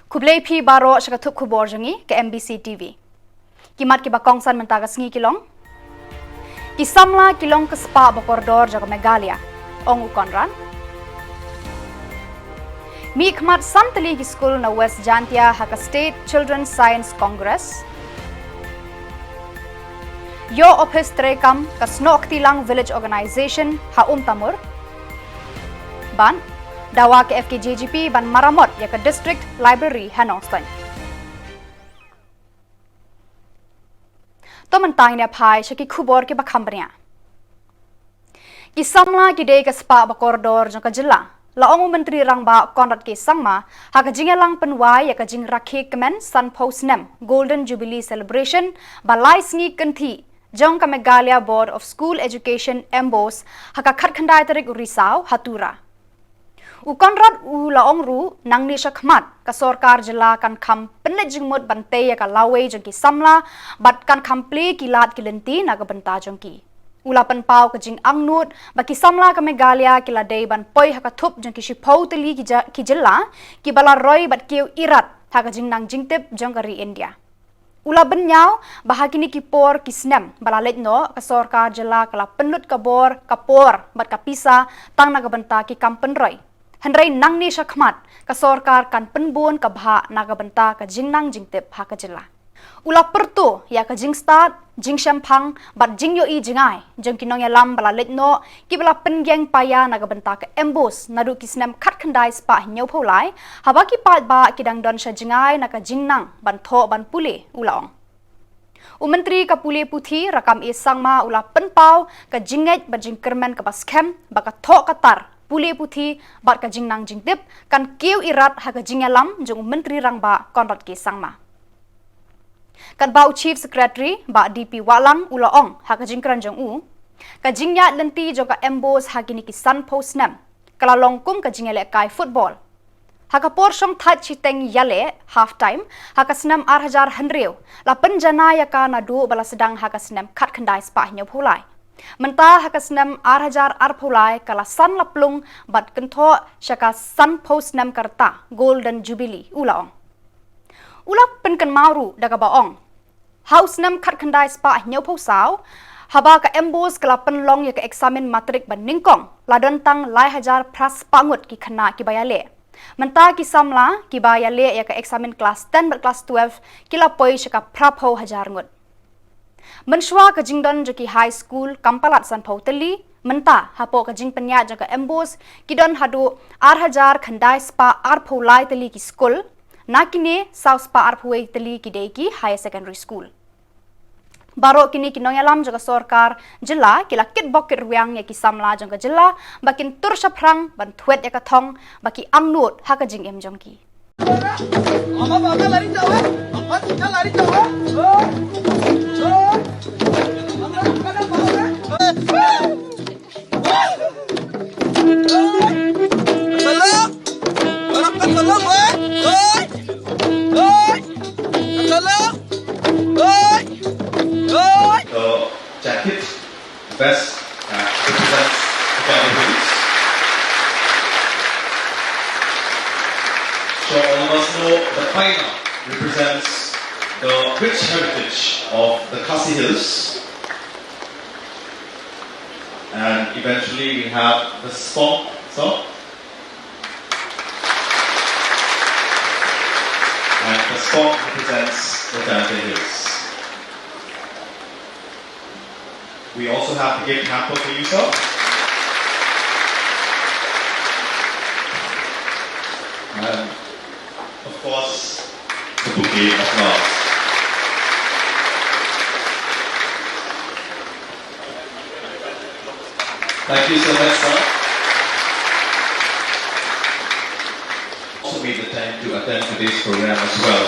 Kublai pi baro shakatuk Khubor jangi ke MBCTv. Kimat ki bakong san mentaga sngi kilong. Kisamla kilong ke spa bakordor jaga Meghalaya. Ong ukonran. Mi khmat samtali ki school na West Jantia haka State Children's Science Congress. Yo office trekam ka Snok Tilang Village Organization ha tamur. Ban dawa ke FKJGP ban maramot ya ke District Library Hanongstein. To mentang ne phai shaki Khubor ke bakhambria. Ki samla ki de ke spa bakordor jong ka Jylla. Laong menteri rangba konrat ke sangma ha ka jingelang penwai ya ka jing rakhe kemen san posnem Golden Jubilee Celebration balai sngi kanthi jong ka Meghalaya Board of School Education Embos ha ka khatkhandai tarik Risaw hatura. Ukonrat u laong ru nang ni shakmat ka sorkar Jylla kan kham penle jingmut bante ya ka lawe jong ki samla bat kan khample kilat kilenti na ka banta jong ki ula pan pau ka jing angnut ba ki samla ka Meghalaya kila dei ban poi ha ka thup jong ki shipau teli ki Jylla ki bala roi bat keu irat ha ka jing nang jingtep jong ka ri India ula benyau bahagini ki por ki snem bala letno ka sorkar Jylla kala penlut ka bor ka por bat ka pisa tang na ka banta ki kampen roi Henry nang ni shakmat ka sorkar kan penbun ka bha naga banta ka jingnang jingtep ha ka Jylla. Ula pertu ya ka jing start jing shampang bat jing yo I jingai jong kinong ya lam bala letno ki bala pengyang paya naga banta ka embos nadu kisnem khat khandai spa nyau pholai haba ki pat ba kidang don sha jingai naka jingnang ban tho ban pule ulaong. Menteri ka pule puthi rakam e sangma ula penpau ka jinget ba jing kermen ka baskem ba ka tho katar Pule puthi bat ka jingnang jingtip kan keu irat ha ka jingelam jong menteri rangba konrat ke sangma. Kan bau chief secretary ba DP Walang ulaong ha ka jingkran jong u ka jingnya lenti jong ka embos ha kini ki san postnam kala longkum ka jingele kai football. Ha ka porshong that chiteng yale half time ha ka snam 8000 henreu la penjana ya ka na du bala sedang ha ka snam khat khandai spa nyau phulai. Mentah haka senam 8000 arpulai kala san laplung bat kentho syaka san post nam karta Golden Jubilee ulaong. Ulap penken mauru daga baong. Haus nam khat khandai spa nyau posau haba ka embos kala penlong ya ka eksamen matrik ban ningkong ladon tang lai hajar pras pangut ki khana ki bayale. Mentah ki samla ki bayale ya ka eksamen kelas 10 bat kelas 12 kila poi syaka prapho hajar ngut. Menshwa ka jingdon jaki high school kampalat san pauteli menta hapo ka jing penya jaka embos kidon hadu 8000 khandai spa arpholai teli ki school nakine south spa arphoi teli ki dei ki high secondary school baro kini kinong yalam jaka sorkar Jylla kila kit bokit ruang ya ki samla jaka Jylla bakin tur shaprang ban thuet ya ka thong baki angnut ha ka jing em jongki ama baba lari jawa apa kita lari jawa jacket vest represents the categories. So all of us know the paina represents the rich heritage of the Khasi Hills. And eventually we have the stomp. And the stomp represents the Jylla Hills. We also have the gift hamper for you, sir. And of course, the bouquet of flowers. Thank you so much, sir. Also made the time to attend today's program as well.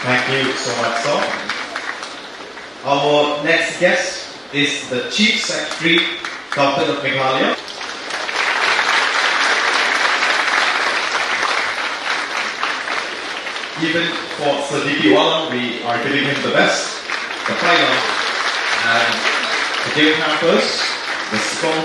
Thank you so much, sir. Our next guest is the Chief Secretary, Government of Meghalaya. Even for Sir D.P. Walang, we are giving him the best, the final, and the gift hampers, the spoon,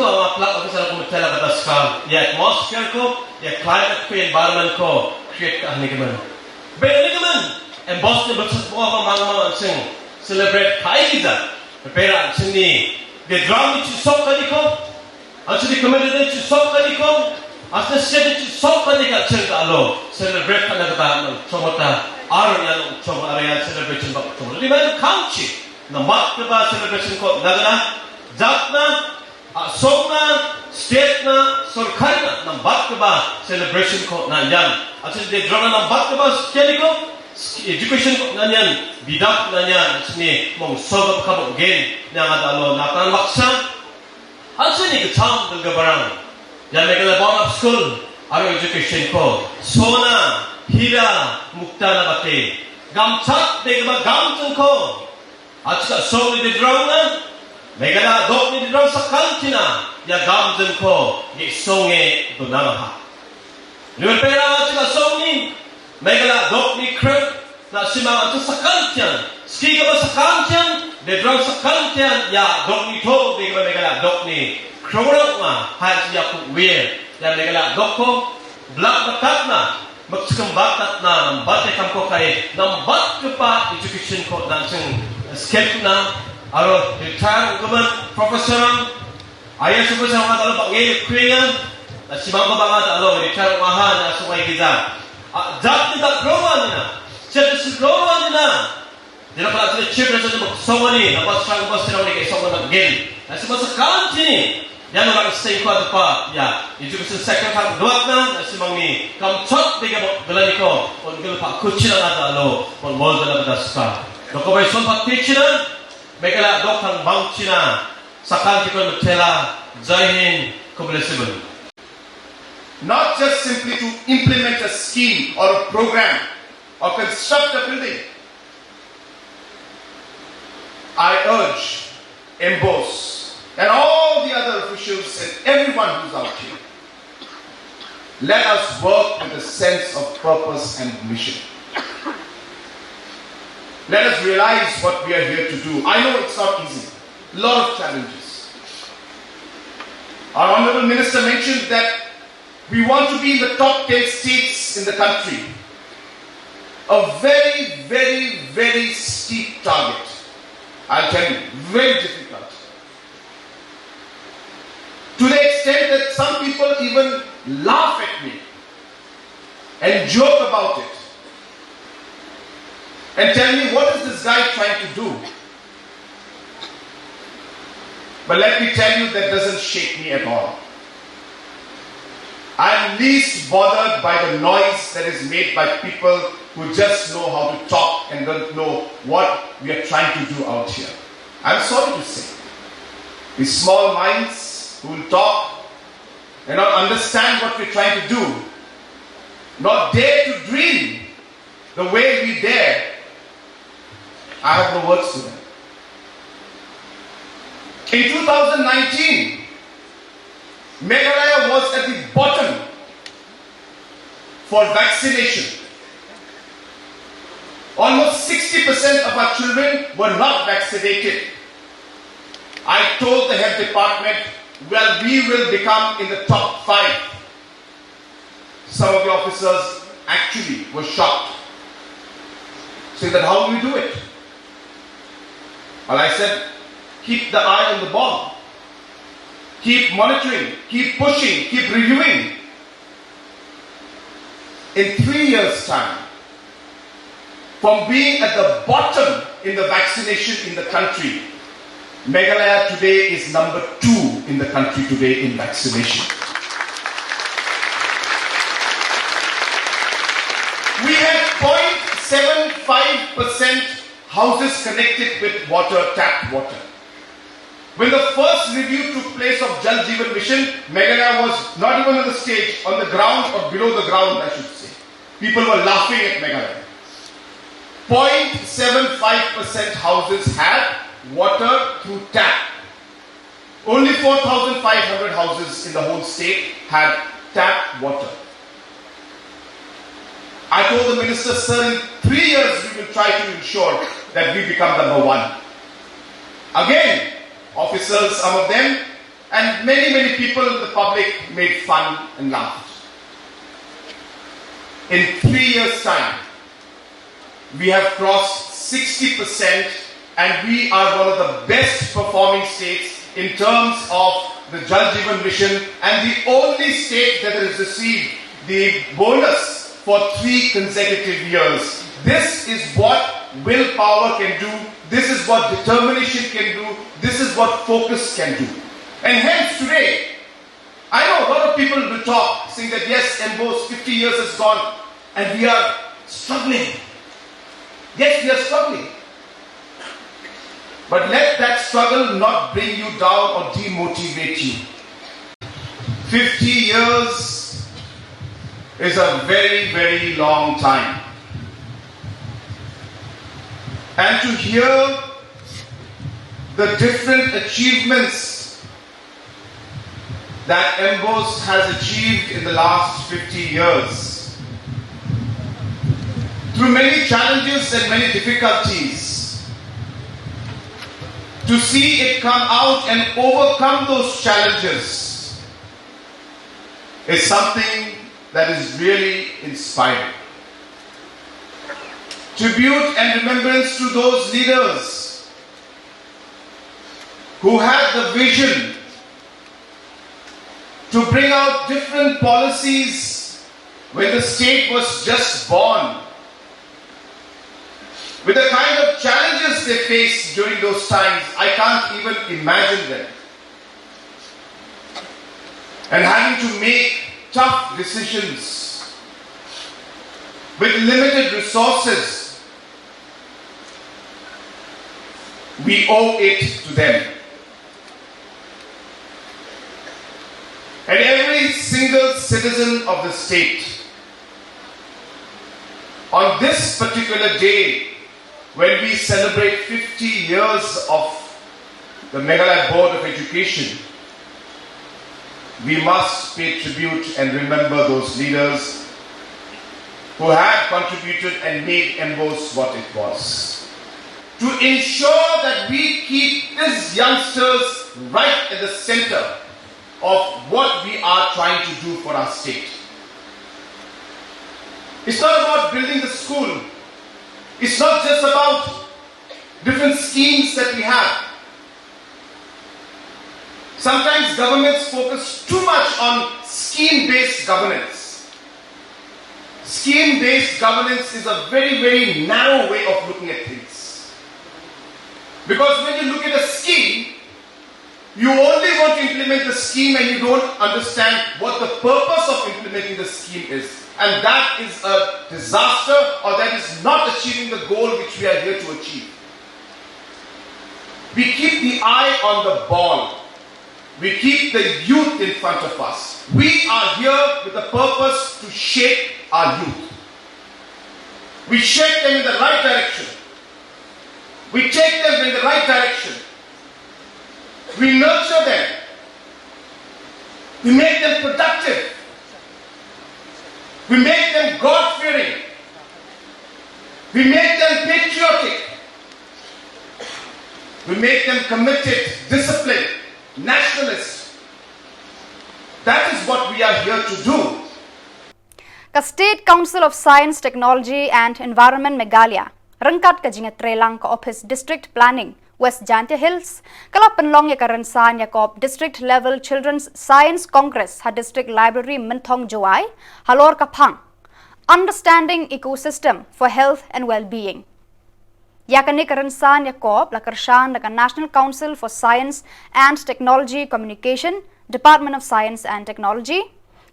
ko ang plak officer ko magtala batas ka. Ya atmosphere ko, ya climate ko, environment ko, create ka ni gaman. Pero ni gaman, emboss ni batas mo ang mga sing celebrate kai kita. Pero ang sing ni the drum ni sok ka ni ko. Ang sing commander ni sok ka ni ko. Ang sing ni sok ka ni ka sing ka alo. Celebrate ka na ka ng chomota. Araw yan ang chomota area celebration ba chomota. Di ba yung country? Na mat ba celebration ko nagana? Jat na, song na, state na, sorkari na, ng bat ka ba celebration ko na yan. At hindi drama ng bat ka ba study ko, education ko na yan, bidak na yan, at hindi mong sogap ka mo again, niya nga dalo natanang maksa. At hindi ka ng gabarang. Yan may kalabang up school, aro education ko. Sona, hira, mukta na bate. Gamchat, di ka ba gamchan ko. At saka song ni drama na, Meghalaya dok ni drum sa kantina ya gamzen ko gi songe do namaha. Liwan pera at song ni Meghalaya dok ni krep na simang at sa kantian. Ski ka ba sa kantian? De drum sa kantian ya dok ni to di ka ba Meghalaya dok ni krorok ma hay siya ku weir ya Meghalaya dok ko black batat na magsikang batat na ng bate kam ko kay ng bat ko pa education ko na sing skip na aro retire government professor ayah semua sama kalau pak ngey kuingan si mama banga alo retire maha na sumai kita jat ni tak growan ni na chat si growan ni na dia kalau ada chip rasa tu semua ni dapat serang bos serang ni ke semua nak gain nasi masa kan sini yang orang stay kuat apa ya education second hak dua na nasi mangi kam chot tiga bulan ni ko on gel pak kucing ada alo on mall dalam dasar doko bai son pak teacher Meghalaya dok ang bangchina sakal tikon magtela Jai Hind. Not just simply to implement a scheme or a program or construct a building. I urge MBOS and all the other officials and everyone who's out here, let us work with a sense of purpose and mission. Let us realize what we are here to do. I know it's not easy. A lot of challenges. Our Honorable Minister mentioned that we want to be in the top 10 states in the country. A very, very, very steep target. I'll tell you, very difficult. To the extent that some people even laugh at me and joke about it. And tell me, what is this guy trying to do? But let me tell you, that doesn't shake me at all. I'm least bothered by the noise that is made by people who just know how to talk and don't know what we are trying to do out here. I'm sorry to say. These small minds who will talk and not understand what we're trying to do, not dare to dream the way we dare, I have no words to them. In 2019, Meghalaya was at the bottom for vaccination. Almost 60% of our children were not vaccinated. I told the health department, well, we will become in the top 5. Some of the officers actually were shocked. Saying that, how do we do it? Well, I said, keep the eye on the ball. Keep monitoring, keep pushing, keep reviewing. In 3 years' time, from being at the bottom in the vaccination in the country, Meghalaya today is number 2 in the country today in vaccination. We had 0.75% houses connected with water, tap water. When the first review took place of Jal Jeevan Mission, Meghalaya was not even on the stage, on the ground or below the ground, I should say. People were laughing at Meghalaya. 0.75% houses had water through tap. Only 4,500 houses in the whole state had tap water. I told the minister, sir, in 3 years we will try to ensure that we become number 1. Again, officers, some of them and many people in the public made fun and laughed. In 3 years' time, we have crossed 60% and we are one of the best performing states in terms of the Jal Jeevan Mission and the only state that has received the bonus for 3 consecutive years. This is what willpower can do. This is what determination can do. This is what focus can do. And hence today, I know a lot of people will talk saying that yes, MBO's 50 years has gone and we are struggling. Yes, we are struggling. But let that struggle not bring you down or demotivate you. 50 years is a very long time. And to hear the different achievements that MBOS has achieved in the last 50 years, through many challenges and many difficulties, to see it come out and overcome those challenges is something that is really inspiring. Tribute and remembrance to those leaders who had the vision to bring out different policies when the state was just born, with the kind of challenges they faced during those times, I can't even imagine them. And having to make tough decisions with limited resources, we owe it to them. And every single citizen of the state, on this particular day, when we celebrate 50 years of the Meghalaya Board of Education, we must pay tribute and remember those leaders who had contributed and made MBOS what it was. To ensure that we keep these youngsters right at the center of what we are trying to do for our state. It's not about building the school. It's not just about different schemes that we have. Sometimes governments focus too much on scheme-based governance. Scheme-based governance is a very narrow way of looking at things. Because when you look at a scheme, you only want to implement the scheme and you don't understand what the purpose of implementing the scheme is. And that is a disaster, or that is not achieving the goal which we are here to achieve. We keep the eye on the ball. We keep the youth in front of us. We are here with the purpose to shape our youth. We shape them in the right direction. We take them in the right direction. We nurture them. We make them productive. We make them God-fearing. We make them patriotic. We make them committed, disciplined, nationalist. That is what we are here to do. The State Council of Science, Technology and Environment Meghalaya, Rangkat Kajinga Trelang ka Office District Planning, West Jantia Hills, Kala Penlong Yakaransan Yakob District Level Children's Science Congress, Ha District Library Menthong Joai, Halor Kapang, Understanding Ecosystem for Health and Well-Being. Yakani Karansan Yakob, Lakarshan, Laka National Council for Science and Technology Communication, Department of Science and Technology,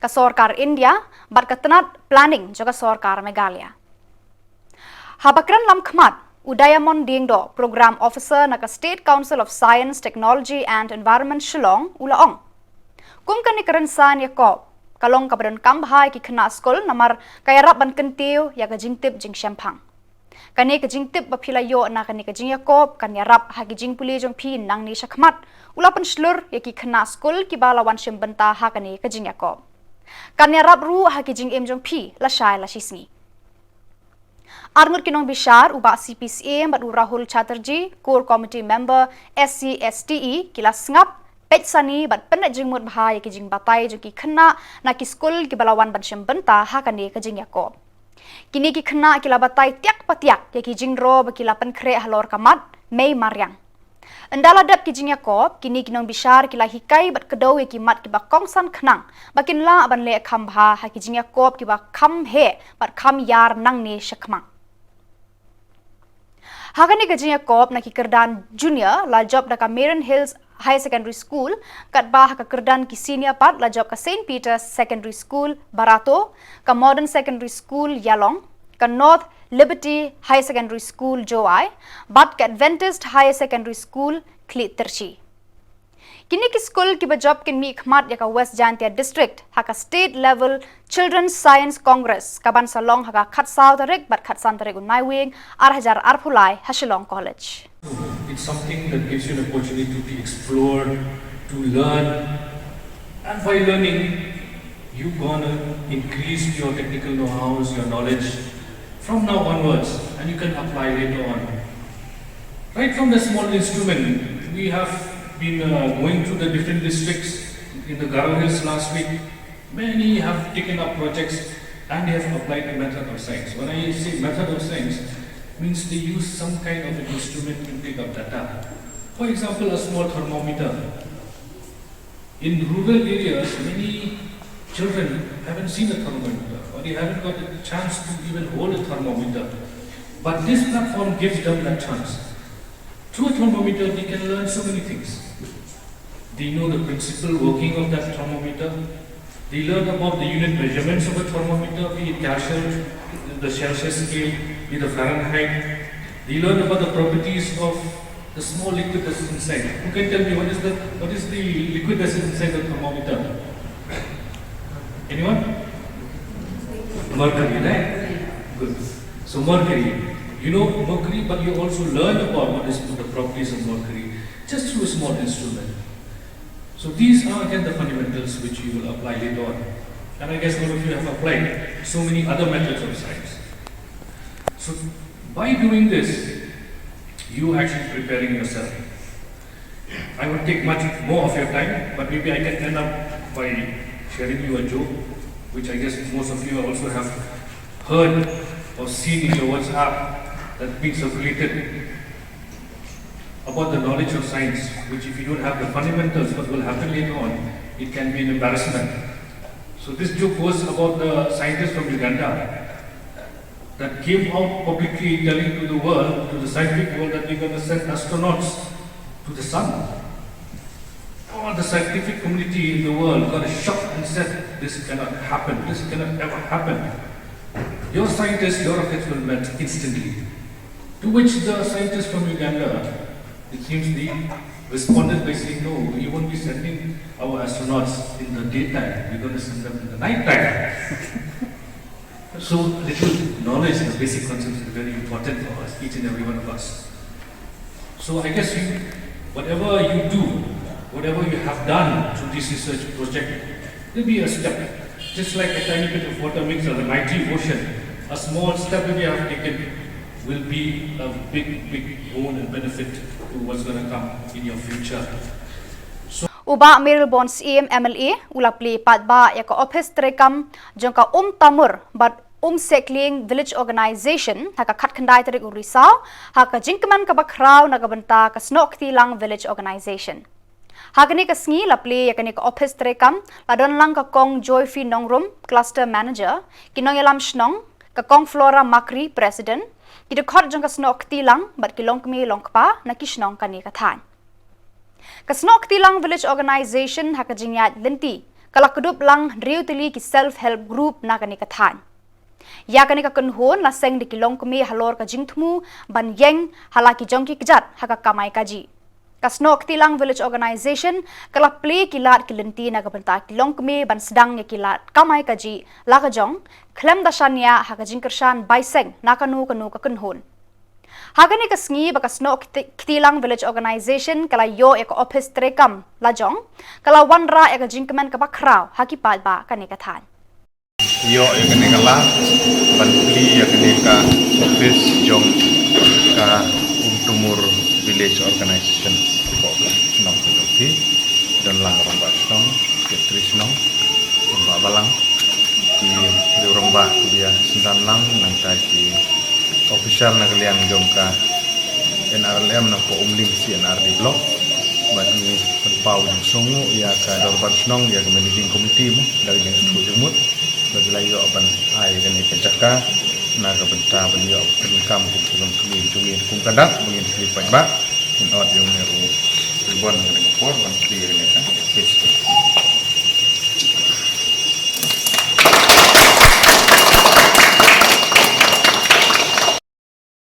ka Sorkar India, Barkatanat Planning, Jaga Sorkar Meghalaya. Habakran Lam Khmat, Udayamon Dingdo, Program Officer Naka State Council of Science, Technology and Environment Shillong, Ulaong. Kung kanikaransan Yakob, kalong kabadan kambhay ki khna skol namar kayarap ban kentiu ya ka jingtip jing shampang. Kani ka jingtip bapilayo na kani ka jing Yakob kanyarap ha ki jing puli jong phi nang ni shakmat ulapan shlur ya ki khna skol ki balawan shimbanta ha kani ka jing Yakob. Kanyarap ru ha ki jing em jong phi la shai la shisni. Arngur Kinong Bishar, Uba CPCA, Madu Rahul Chatterjee, Core Committee Member, SCSTE, Kila Sngap, Peit sani bat penet jing mut bahaya ki jing batai jo ki khna na ki school ki balawan ban shem benta ha kane ka jing yakop. Kini ki khna ki la batai tiak patiak ki jing ro ba ki la pen kre halor kamat mei maryang. Andala dap ki jing yakop kini kinong bishar ki la hikai bat kedaw ki mat ki ba kongsan khnang bakin la ban le khambha ha ki jing yakop ki ba kham he bat kham yar nang ne shakmang. Hagani ka jing yakop na ki kerdan junior la job da ka Marin Hills High Secondary School kat bah ka kerdan ki senior part la job ka St Peter's Secondary School Barato ka Modern Secondary School Yalong ka North Liberty High Secondary School Joai bat ka Adventist High Secondary School Klit Terchi. Kini ki school ki ba job kin mi khmat ya ka West Jantia District ha ka State Level Children's Science Congress ka ban salong ha ka khat saw tarik bat khat san tarik unai wing arhajar arphulai ha Shillong College. It's something that gives you an opportunity to explore, to learn, and by learning, you're gonna increase your technical know-hows, your knowledge from now onwards, and you can apply later on. Right from the small instrument, we have been going through the different districts in the Garo Hills last week. Many have taken up projects and they have applied the method of science. When I say method of science, means they use some kind of an instrument to take up data. For example, a small thermometer. In rural areas, many children haven't seen a thermometer or they haven't got a chance to even hold a thermometer. But this platform gives them that chance. Through a thermometer, they can learn so many things. They know the principal working of that thermometer. They learn about the unit measurements of a thermometer, be it Kelvin, the Celsius scale, be the Fahrenheit. They learn about the properties of the small liquid that is inside. Who can tell me what is the liquid that is inside the thermometer? Anyone? Mercury, right? Good. So mercury. You know mercury, but you also learn about what is the properties of mercury just through a small instrument. So these are again the fundamentals which you will apply later on. And I guess all of you have applied so many other methods of science. So by doing this, you actually preparing yourself. I would take much more of your time, but maybe I can end up by sharing you a joke, which I guess most of you also have heard or seen in your WhatsApp that's been circulated about the knowledge of science, which if you don't have the fundamentals, what will happen later on, it can be an embarrassment. So this joke was about the scientist from Uganda that came out publicly telling to the world, to the scientific world, that we're going to send astronauts to the sun. All the scientific community in the world got a shock and said, this cannot happen, this cannot ever happen. Your scientists, your rockets will melt instantly. To which the scientists from Uganda, it seems they responded by saying, no, we won't be sending our astronauts in the daytime, we're going to send them in the night time. So little knowledge and basic concepts is very important for us, each and every one of us. So I guess whatever you do, whatever you have done through this research project, will be a step. Just like a tiny bit of water makes a mighty ocean, a small step that you have taken will be a big, big boon and benefit to what's going to come in your future. Uba Meryl Bonds MLA ulapli patba ya ka office trekam jongka tamur but Sekling Village Organization haka khat khandai tarik Risaw haka jingkaman ka bakraw nagabanta ka Snok Tilang Village Organization. Hagani ka sngi lapli yakani ka office trekam ladon lang ka kong Joyfi Nongrum cluster manager kinong yalam snong ka kong Flora Makri president kita khot jong ka Snok Tilang bat kilong kmi longkpa na kisnong kani ka than. Ka Snok Tilang Village Organization haka jingyat linti kalakudup lang riutili ki self help group na kani ka than. Ya kani ka kunhon la seng di kilong kumi halor ka jingthmu ban yeng halaki jongki kjat haka kamai kaji. Ka Snok Tilang Village Organization kala play kilat kilinti na kapenta kilong kumi ban sedang ya kilat kamai kaji la ka jong klem dasanya haka jingkershan baiseng nakanu kanu ka kunhon. Hagani ka sngi ba ka Snok Tilang Village Organization kala yo ek office trekam la jong kala wanra ek jingkemen ka bakraw hakipat ba kani ka than. Yo yakni kala panpli yakni ka office jong ka Umtumur Village Organization ko Snok Tilang sendan lang nangka ki official nagalian jomka NRLM na ko umling si NRD block bagi penpau yang songo ya ka dorban snong ya ka managing committee mo dari yang suku jemut bagi layo aban ai kan ikacaka na ka benta beliau penkam ku film kami jungi kum kadak mungkin selipat ba in out yung meru ribon dengan Khubor ban clear ni kan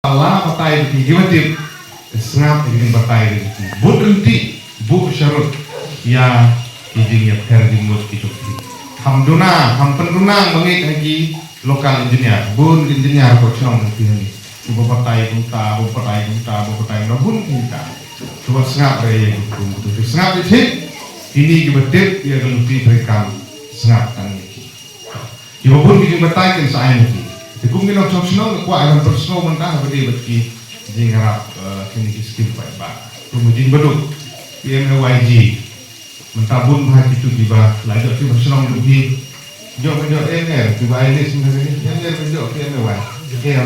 Allah patai di jiwatim sengap ingin patai but enti bu syarut ya izin ya terjemut itu hamduna hampenduna mengik lagi lokal engineer bun engineer ko chong ni ibu patai kunta bu patai bun kita coba sengap raya itu sengap itu ini jiwatim ya lebih mereka sengap kan ini ibu bun ingin patai kan saya ni kung minok chong snow ko ay personal man ta badi batki jingarap kini skill pa ba tumujin baduk PMYG mentabun bah itu tiba lagi tu personal lebih jo tiba ini sebenarnya jo PMY ya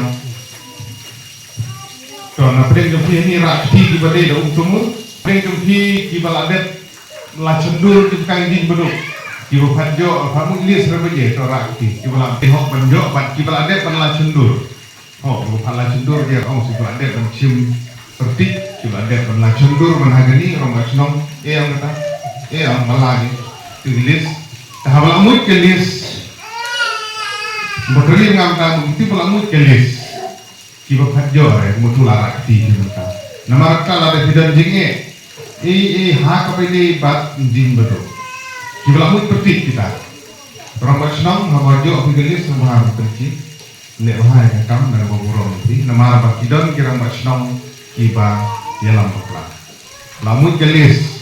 to na pring jo ini rakti tiba de umtumur pring jo tiba ladet la cendur ti kang jin baduk Ibu panjo, kamu ini serba-serba tu rakti. Ibu lam tihok panjo, ibu ladek panlah cendur. Oh, ibu panlah cendur dia, si ibu ladek pancium pertik, ibu ladek panlah cendur menghagani orang macam yang kata, yang malah ni, tulis. Dah belamut kelis, berkeli ngam bukti belamut kelis. Ibu panjo, mutu rakti kita. Nama rakta ladek tidak jingge, hak apa ini bat jing betul. Kibalah mut pertik kita. Orang bersenang hawajo apigelis nama pertik. Lek wahai kam dan bawurong itu. Nama apa kidon kira bersenang kiba dalam pelan. Lamut gelis.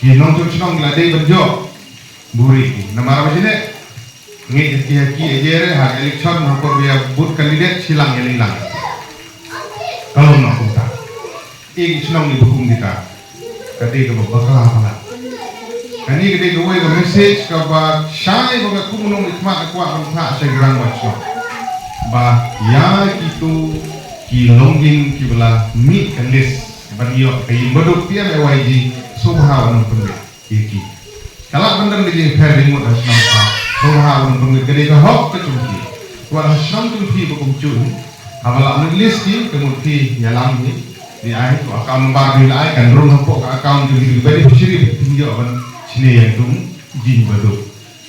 Kinong tu senang ladai berjo buri. Nama apa sini? Ngi haki ejere hak election hapor biar but kandidat silang elilang. Kalau nak kita, ini senang di hukum kita. Ketika bakal apa? Kani kita gawai ke message kepada syai bagi kumunung ikmat kuat bangsa segerang macam bah ya itu kilongin kibla meet list bagi yo kayu baduk pia MYG subhanallah pun iki kalau benda lagi perdimut asnam pa subhanallah pun gede ke hok ke cungki kuat asnam cungki bukum cun abala list ki kemudian nyalam ni di akhir tu akaun baru dilai kan rum hampok akaun jadi beri pusiri tinggi aban sini yang tung jin baduk.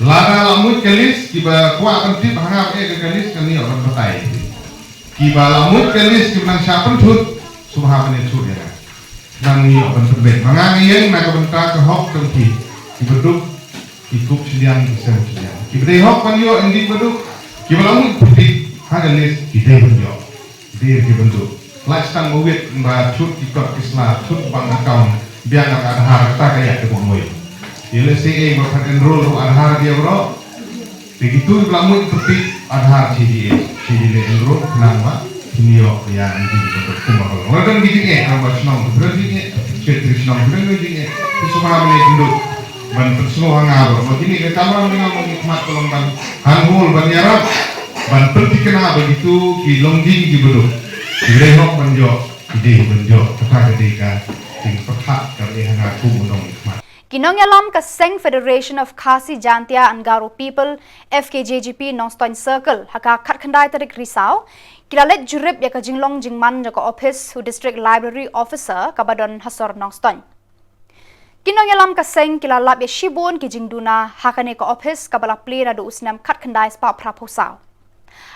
Lada lamut kelis kiba kuat pentit hangap kelis kani orang betai. Kiba lamut kelis kiba nang siapa tut subhanallah tut ya. Nang ni orang terbet. Mangang yang nak bentar ke hok tengki. Kiba duk ikut sediang kisah sediang. Kiba deh hok panyo endi baduk. Kiba lamut pentit hangalis kita panyo. Dia kiba bentuk. Lifestyle mowit mbak tut ikut Islam tut bang akaun biar nak ada harta kayak kemoy. LCA bakal enroll untuk adhar dia bro. Begitu lamun petik adhar CDA enroll nama ini yo yang ini untuk kumpul. Orang gitu ni, orang bersenang berarti ni, cerita senang berarti ni. Itu semua ni dulu. Ban semua hangar. Begini ke kamera dengan mengikmat pelonggan hanhul ban yarab. Ban petik kena begitu kilongging di beduk. Direhok banjo, ide banjo. Kata ketika ting perhat dari hangar kumunong ikmat. Kinong yalam ka Seng Federation of Khasi Jantia and Garo People FKJGP Nongstoin Circle haka khatkhandai tarik Risaw kilalet jurip ya ka Jinglong Jingman jaka office hu district library officer kabadon hasor Nongstoin. Kinong yalam ka Seng kilalap ya shibon ki Jingduna hakane ka office kabala pli radu usnam khatkhandai spa praposaw.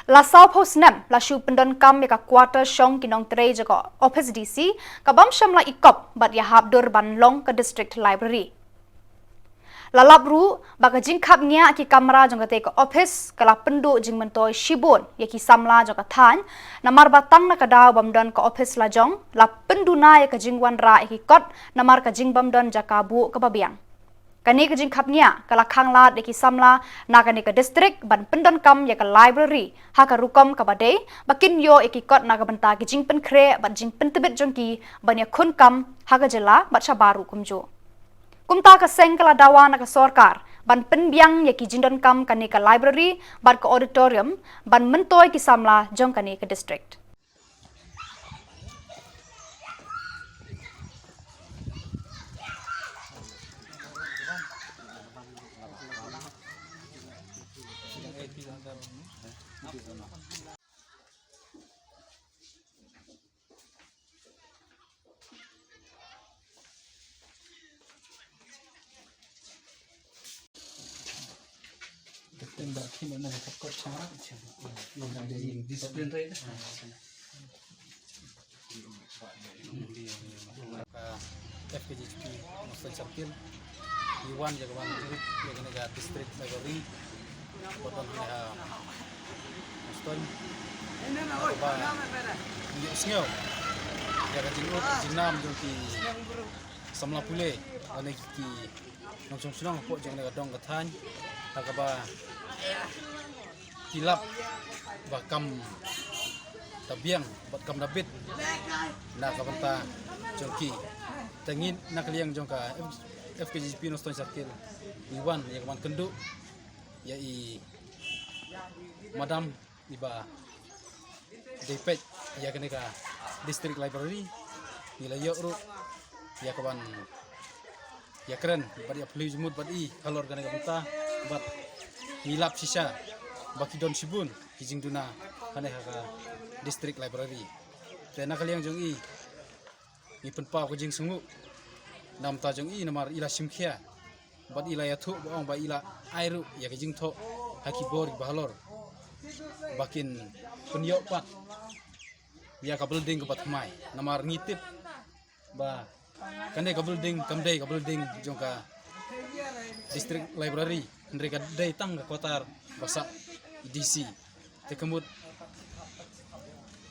Lasaw posnam la shu pendon kam ya ka quarter shong kinong tre jaka office DC kabam shamla ikop bat ya habdur ban long ka district library. Lalap ru baka jingkap nya ki kamera jong kate ko office kala pendu jing mentoi shibon ya ki samla jong ka than namar batang na kadaw bamdon ko office la jong la penduna ya ka jingwan ra ki kot namar ka jing bamdon jaka bu ka babiang kani ka jingkap nya kala khangla ya ki samla na kani ka district ban pendon kam ya ka library ha ka rukom ka bade bakin yo ya ki kot na ka banta ki jing pen kre ban jing pen tebet jong ki ban ya khun kam ha ka Jylla bat baru kumjo Kumta ka Seng kala dawa na ka sorkar ban penbiang ya ki jindon kam kani ka library ban ka auditorium ban mentoy ki samla jong kani ka district. FKJP Muslim Circle Iwan Jagawan Jurit Jaga District Library Boton Muslim Sngyo Jaga Jinut Jinam Jungki Samla Pule Ane Ki Nongchong Shillong Pok Jaga Dong Kathan Takaba Kilap Bakam Tabiang Bakam Dabit Nakabanta Jungki Tengin nak liang jongka FKJP Noston Circle Iwan yang man kendu ya Madam iba Peit ya kena ka District Library nila yok ru ya kawan ya keren bad ya pelu jumut bad kalor kena ka benta bad nilap sisa baki don sibun kijing duna kena ka District Library tena kaliang jong ni penpa ko jing sungu nam ta jong namar ila simkhia bad ila ya thu bong ba ila airu ya ke jing tho hakibor bahalor bakin penyok pat ya ka building ke patmai namar ngitip ba kane ka building kamdai ka building jong ka District Library ndre ka dai tang ka kotar basa DC te kemut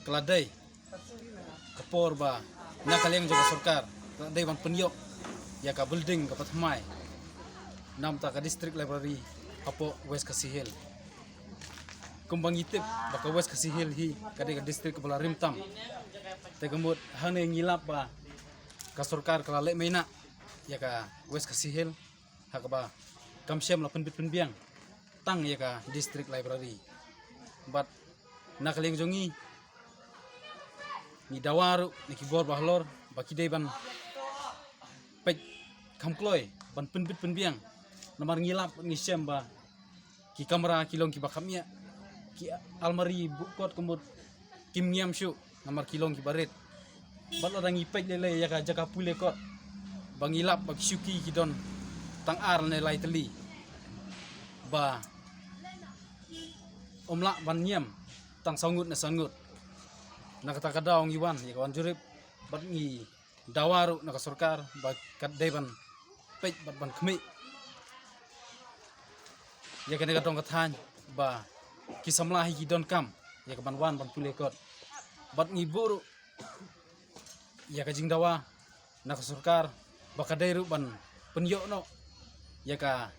keladai kapor ba nakaliang juga sarkar dai ban penyok ya ka building ka patmai nam ta ka District Library apo West Kasihil kumbang itip baka West Kasihil hi ka District ka balarim tam te kemut hane ngilap ba ka sarkar ka le mena ya ka West Kasihil hakaba kamsyam la penbit penbiang tang ya ka District Library bat nakaliang jongi ni dawaru ni kibor bahlor baki dai ban Peit kamkloi ban penbit penbiang namar ngilap ngisem ba ki kamera kilong ki bakamnya ki almari bukot kemut kim ngiam syu namar kilong ki baret bat orang ipek lele ya ka jaka pule kot bangilap baki syuki ki don tang ar ne lai teli ba omlak ban ngiam tang sangut na sangut nak kata kadaong Iwan ya kawan jurip bat ngi dawaru nak sarkar bat kat deban Peit bat ban khmi ya kene kadong kathan ba kisamlahi ki don kam ya kaban wan ban pule kot bat ngi buru ya ka jing dawa nak sarkar bakadairu ban penyok no ya ka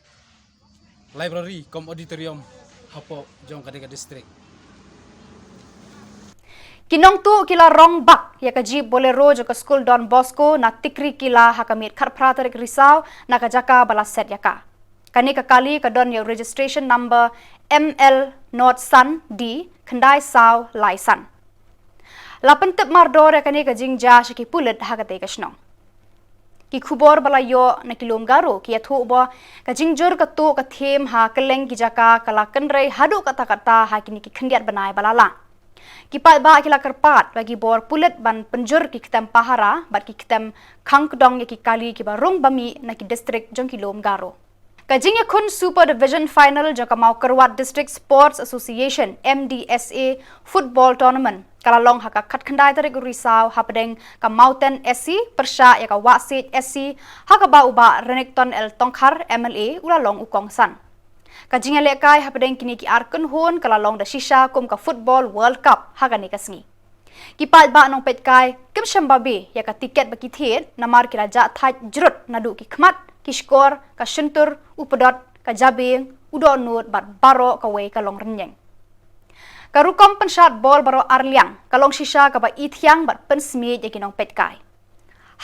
library kom auditorium hapo jong kadega district Kinong tu kila rong bak ya ka jeep bolero jo ka school Don Bosco na tikri kila hakamit kharpratarik Risaw na ka jaka bala set ya ka. Kani ka kali ka don ya registration number ML Not Sun D Khandai Saw Lai San. Lapan tip mardor ya kani ka jingja shiki pulit hakate ka shnong. Ki Khubor bala yo na kilom garo ki athu bo ka jingjur ka tu ka them ha keleng ki jaka kala kenrei hadu kata-kata ha kini ki khandiat banai balala. Kipat ba kila kerpat bagi bor pulet ban penjur ki kitam pahara bat ki kitam khangkdong ya ki kali ki barung bami na ki district jong kilom garo. Kajing ya kun super division final jaka mau kerwat district sports association MDSA football tournament kala long haka khat khandai tarik Risaw hapadeng ka mountain SC persya ya ka wasit SC haka ba uba renekton el tongkhar MLA ula long ukong san. Kajing lekai hapadeng kini ki arkun hon kala long da shisha kum ka football world cup haga ni kasngi. Kipat ba nong pet kai kem shambabe ya ka tiket baki thet namar kila ja thai jrut nadu ki khmat ki skor ka shintur upodot ka jabeng udo nut bat baro ka wei ka long renyeng. Karukom pensat bol baro arliang kalong shisha ka ba ithyang bat pensmi ya kinong pet kai.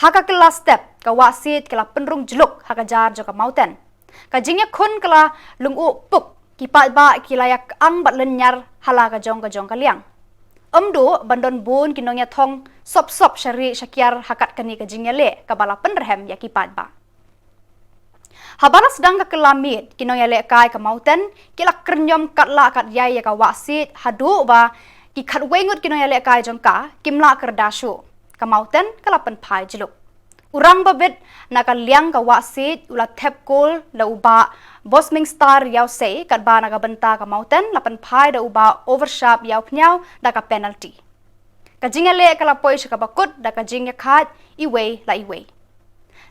Haka kelas step ka wasit kala penrung jeluk haka jar jo ka mountain. Kajingnya kun kala lungu puk kipat ba kilayak ang bat lenyar hala kajong kaliang. Amdu bandon bun kinongnya thong sop syari syakiar hakat kani kajingnya le kabala penrehem ya kipat ba. Habaras dang kelamit kinongnya le kai ke mountain kilak kernyom katla kat yai ya ka wasit hadu ba ki khat wengut kinongnya le kai jongka kimla kerdashu ke mountain kalapan pai jeluk. Urang babet naka liang ka wasit ula tep kol la uba bosming star yaw say kat ba naga benta ka mountain lapan pai da uba overshap yaw pnyaw da ka penalty. Kajingya le kala poi ka bakut da kajingya khat iway la iway.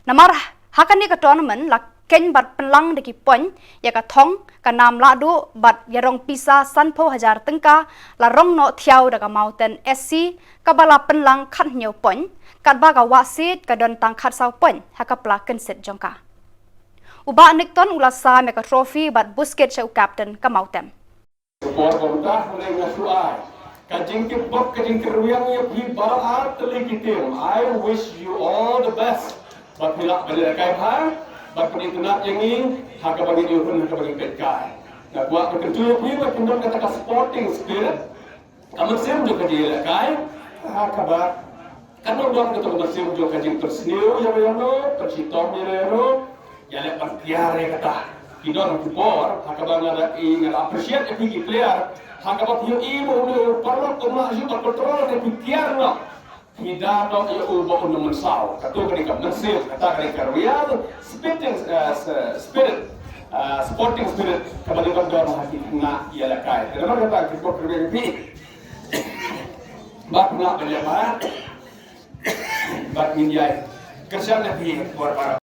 Namar hakan ni ka tournament la ken bat pelang de ki pon ya ka thong ka nam la du bat yarong pisa sanpo hajar tengka la rong no thiaw da ka mountain SC ka bala penlang khat nyaw pon kat ba ka wasit ka don tang khat saw pon hakapla kenset jongka. Uba nikton ula sa me ka trophy bat busket sa captain ka mountain. Khubor komtah mulai ngasuai. Kajing kibok kajing kerwiang ya bi barat telikitim. I wish you all the best. Bat hilak pada kai ha. Bat penitunak yang ini haka bagi diurun haka bagi petkai. Nak buat berkentuy bi bat kendon kata ka sporting spirit. Kamu sim juga dia kai. Haka bat kanong dong kata kamu sim juga kajing persniu ya bayano, persitom ya bayano. Ya lepas piare kata kidon Khubor hakabang ada ngada appreciate epiki player hakabat yo ibo no parlo kuma ju kontrol de pikiar no hida no yo ubo no mensaw katu kani ka mensil kata kani ka real spirit sporting spirit kabali ka don haki na ya la kai pero kata Khubor kerja pi bak na bele ba bak minjai kerja na pi por para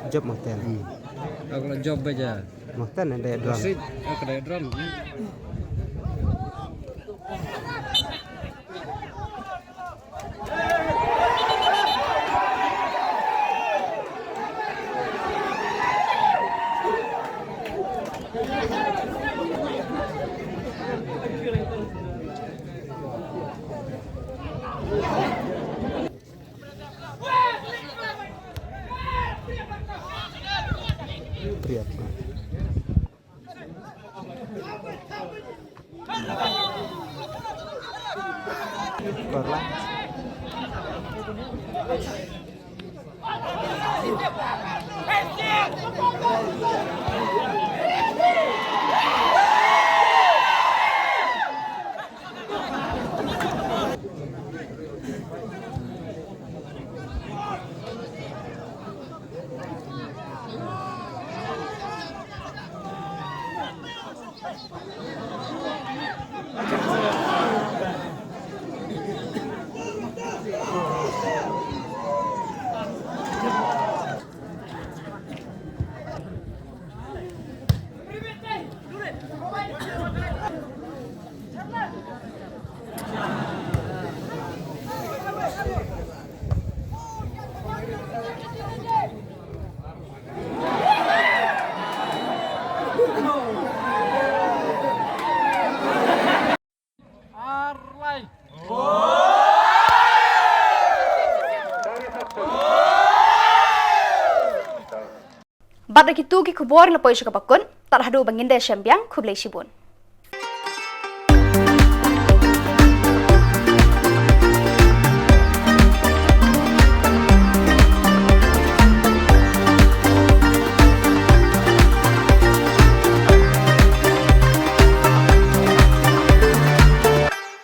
Job moten. Kalau job aja. Moten ada drum. Aku ada drum. Priap. Korla. Bat lagi tu ki Khubor na poisha kapakun, tak hadu bangin de syambiang kublai sibun.